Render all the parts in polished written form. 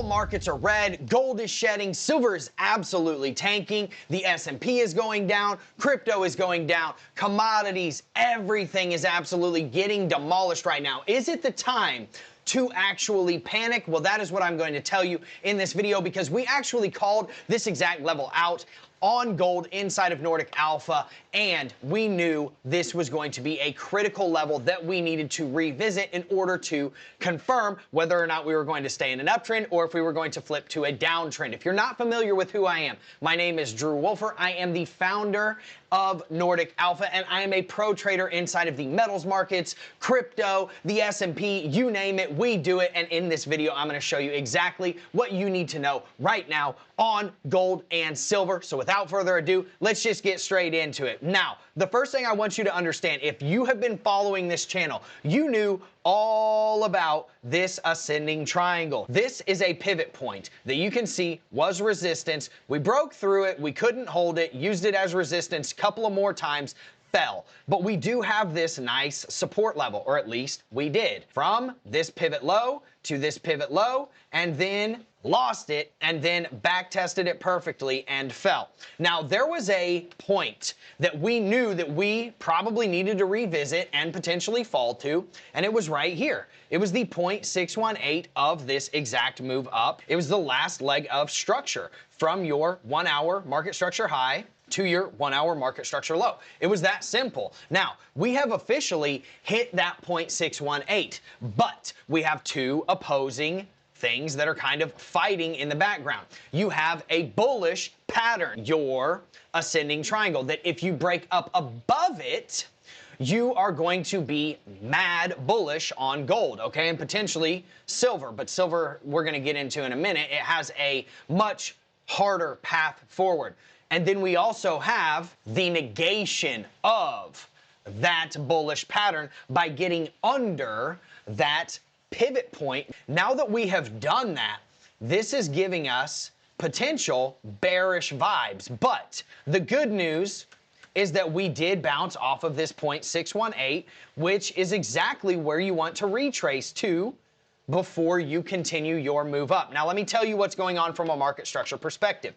All markets are red, gold is shedding, silver is absolutely tanking, the S&P is going down, crypto is going down, commodities, everything is absolutely getting demolished right now. Is it the time to actually panic? Well, that is what I'm going to tell you in this video, because we actually called this exact level out on gold inside of Nordic Alpha, and we knew this was going to be a critical level that we needed to revisit in order to confirm whether or not we were going to stay in an uptrend or if we were going to flip to a downtrend. If you're not familiar with who I am, my name is Drew Wolfer. I am the founder of Nordic Alpha, and I am a pro trader inside of the metals markets, crypto, the S&P, you name it, we do it. And in this video, I'm going to show you exactly what you need to know right now on gold and silver. So without further ado, let's just get straight into it. Now, the first thing I want you to understand, if you have been following this channel, you knew all about this ascending triangle. This is a pivot point that you can see was resistance. We broke through it, we couldn't hold it, used it as resistance a couple of more times, fell. But we do have this nice support level, or at least we did. From this pivot low to this pivot low, and then lost it, and then back tested it perfectly and fell. Now, there was a point that we knew that we probably needed to revisit and potentially fall to, and it was right here. It was the 0.618 of this exact move up. It was the last leg of structure from your 1 hour market structure high to your 1 hour market structure low. It was that simple. Now, we have officially hit that 0.618, but we have two opposing things that are kind of fighting in the background. You have a bullish pattern, your ascending triangle, that if you break up above it, you are going to be mad bullish on gold, okay, and potentially silver. But silver, we're going to get into in a minute. It has a much harder path forward. And then we also have the negation of that bullish pattern by getting under that pivot point. Now that we have done that, this is giving us potential bearish vibes. But the good news is that we did bounce off of this 0.618, which is exactly where you want to retrace to before you continue your move up. Now, let me tell you what's going on from a market structure perspective.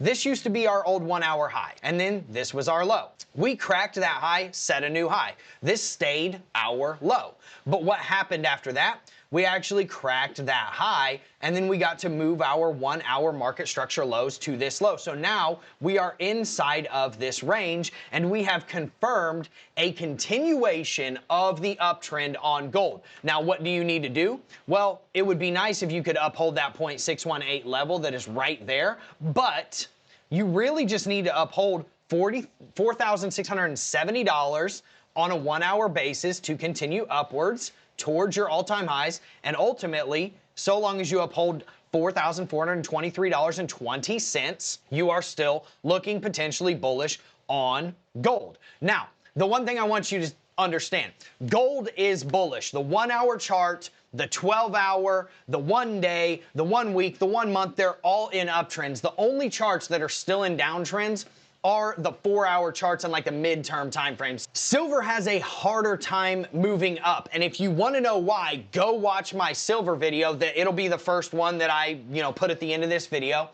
This used to be our old 1 hour high, and then this was our low. We cracked that high, set a new high. This stayed our low. But what happened after that? We actually cracked that high, and then we got to move our 1 hour market structure lows to this low. So now we are inside of this range, and we have confirmed a continuation of the uptrend on gold. Now, what do you need to do? Well, it would be nice if you could uphold that 0.618 level that is right there, but you really just need to uphold $44,670 on a 1 hour basis to continue upwards towards your all-time highs, and ultimately, so long as you uphold $4,423.20, you are still looking potentially bullish on gold. Now, the one thing I want you to understand, gold is bullish. The 1 hour chart, the 12 hour, the 1 day, the 1 week, the 1 month, they're all in uptrends. The only charts that are still in downtrends are the 4 hour charts and like the midterm time frames. Silver has a harder time moving up, and if you want to know why, go watch my silver video. That it'll be the first one that I put at the end of this video.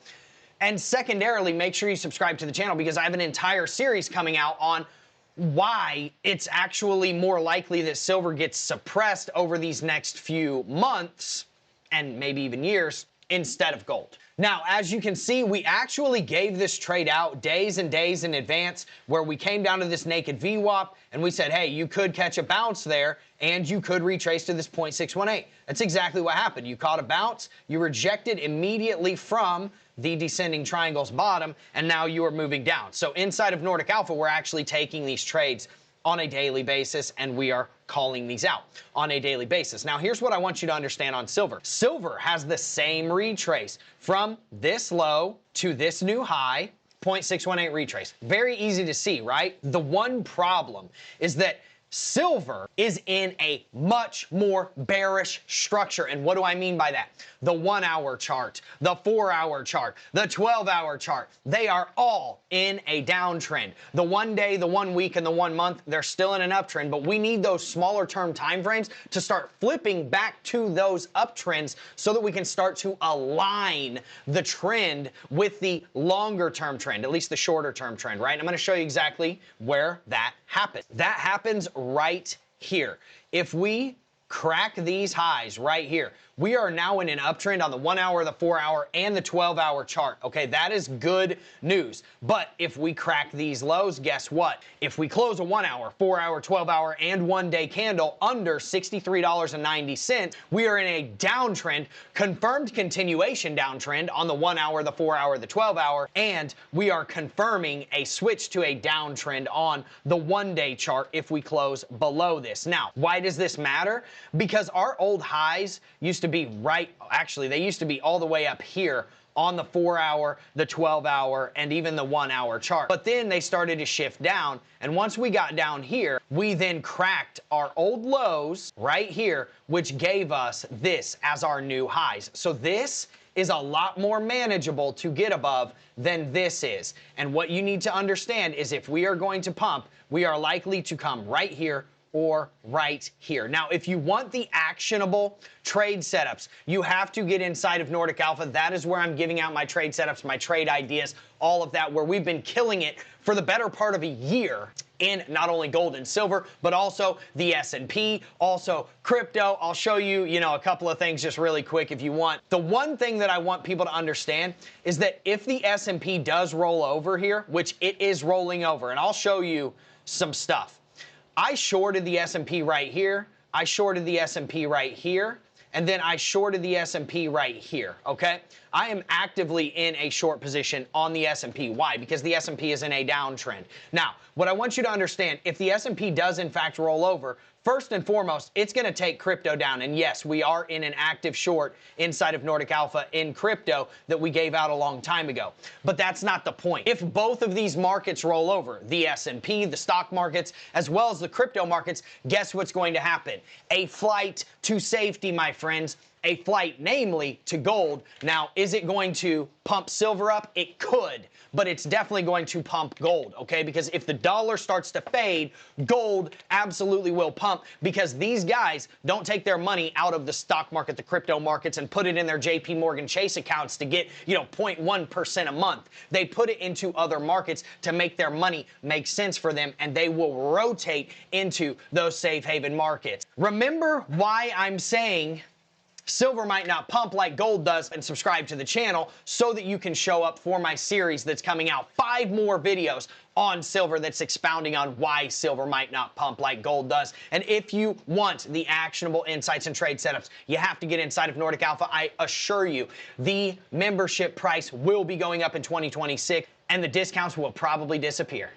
And secondarily, make sure you subscribe to the channel, because I have an entire series coming out on why it's actually more likely that silver gets suppressed over these next few months and maybe even years instead of gold. Now, as you can see, we actually gave this trade out days and days in advance, where we came down to this naked VWAP and we said, hey, you could catch a bounce there and you could retrace to this 0.618. That's exactly what happened. You caught a bounce, you rejected immediately from the descending triangle's bottom, and now you are moving down. So inside of Nordic Alpha, we're actually taking these trades on a daily basis, and we are calling these out on a daily basis. Now, here's what I want you to understand on silver. Silver has the same retrace from this low to this new high, 0.618 retrace. Very easy to see, right? The one problem is that Silver is in a much more bearish structure. And what do I mean by that? The 1 hour chart, the 4 hour chart, the 12-hour chart, they are all in a downtrend. The 1 day, the 1 week, and the 1 month, they're still in an uptrend, but we need those smaller term time frames to start flipping back to those uptrends so that we can start to align the trend with the longer term trend, at least the shorter term trend, right? I'm going to show you exactly where that happens. That happens right here. If we crack these highs right here, we are now in an uptrend on the 1 hour, the 4 hour, and the 12-hour chart. Okay, that is good news. But if we crack these lows, guess what? If we close a 1 hour, 4 hour, 12-hour, and 1 day candle under $63.90, we are in a downtrend, confirmed continuation downtrend on the 1 hour, the 4 hour, the 12-hour, and we are confirming a switch to a downtrend on the 1 day chart if we close below this. Now, why does this matter? Because our old highs used to be they used to be all the way up here on the 4 hour, the 12-hour, and even the 1 hour chart. But then they started to shift down, and once we got down here, we then cracked our old lows right here, which gave us this as our new highs. So this is a lot more manageable to get above than this is. And what you need to understand is if we are going to pump, we are likely to come right here or right here. Now, if you want the actionable trade setups, you have to get inside of Nordic Alpha. That is where I'm giving out my trade setups, my trade ideas, all of that, where we've been killing it for the better part of a year in not only gold and silver, but also the S&P, also crypto. I'll show you, a couple of things just really quick if you want. The one thing that I want people to understand is that if the S&P does roll over here, which it is rolling over, and I'll show you some stuff. I shorted the S&P right here, I shorted the S&P right here, and then I shorted the S&P right here, okay? I am actively in a short position on the S&P. Why? Because the S&P is in a downtrend. Now, what I want you to understand, if the S&P does in fact roll over, first and foremost, it's going to take crypto down. And yes, we are in an active short inside of Nordic Alpha in crypto that we gave out a long time ago. But that's not the point. If both of these markets roll over, the S&P, the stock markets, as well as the crypto markets, guess what's going to happen? A flight to safety, my friends. A flight, namely, to gold. Now, is it going to pump silver up? It could, but it's definitely going to pump gold, okay? Because if the dollar starts to fade, gold absolutely will pump, because these guys don't take their money out of the stock market, the crypto markets, and put it in their JP Morgan Chase accounts to get, 0.1% a month. They put it into other markets to make their money make sense for them, and they will rotate into those safe haven markets. Remember why I'm saying silver might not pump like gold does, and subscribe to the channel so that you can show up for my series that's coming out. 5 more videos on silver that's expounding on why silver might not pump like gold does. And if you want the actionable insights and trade setups, you have to get inside of Nordic Alpha. I assure you, the membership price will be going up in 2026, and the discounts will probably disappear.